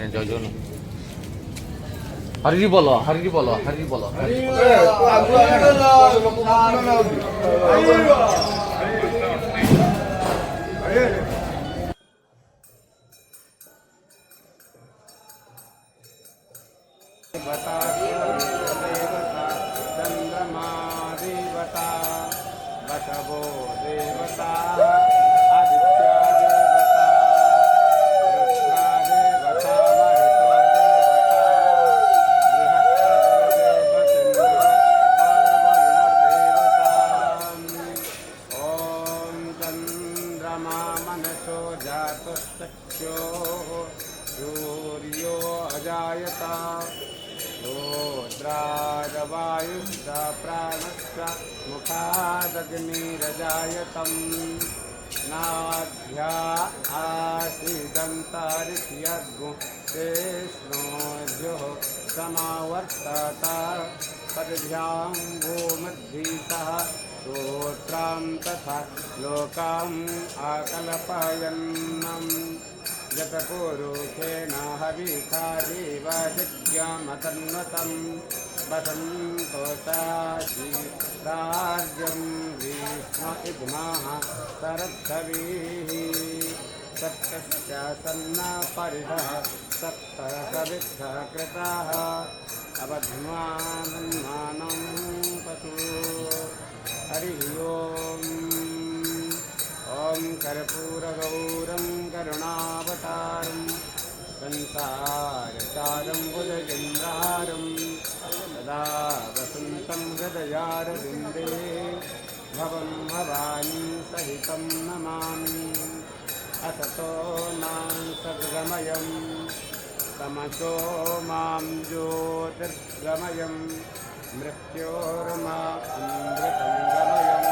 ଆଜ୍ଞା ଜୟ ଜଗନ୍ନାଥ। ହରି ବୋଲ ହରି ବୋଲ ହରି ବୋଲ। चंद्रमा देवता बसवो देवता सूर्यो अजायता रुद्राजवायुश्च प्राणश्च मुखादग्निरजायतम् नाभ्या आसीदन्तरिष्यग्मुष्णोद्योः समावर्तत पद्भ्यां भूमद्भितः श्रोत्रां तथा लोकाम् आकल्पयन्नम् यतपुरुषेण हविषा देवदित्यमतन्वतं वसन्तोषासि राज्यं विष्णु इद्मः सरद्धविः सप्तश्च सन्नपरिधः सप्तसविद्धः कृताः अबध्मानं पशु हरिः ओम्। ॐ कर्पूरगौरं करुणावतारं संसारसारं भुजगेन्द्रहारं सदा वसन्तं हृदयारविन्दे भवं भवानी सहितं नमामि। असतो मां सद्गमयं तमसो मां ज्योतिर्गमयं मृत्योर्मामृतं गमयम्।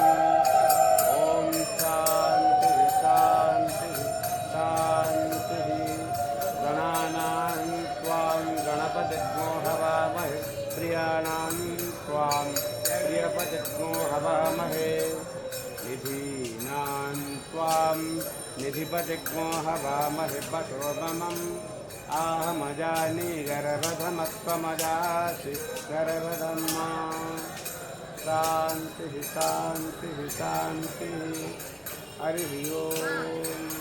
शांति शांति शांति। गणानां त्वां गणपतिग्नो हवामहे प्रियाणां त्वां प्रियपतिग्नो हवामहे निधीनां त्वां निधिपतिग्नो हवामहे पशो ममम् आहमजानि गर्भधमत्वमजासि गर्भधम्मा। शांति शांति शांति। हरि ओम।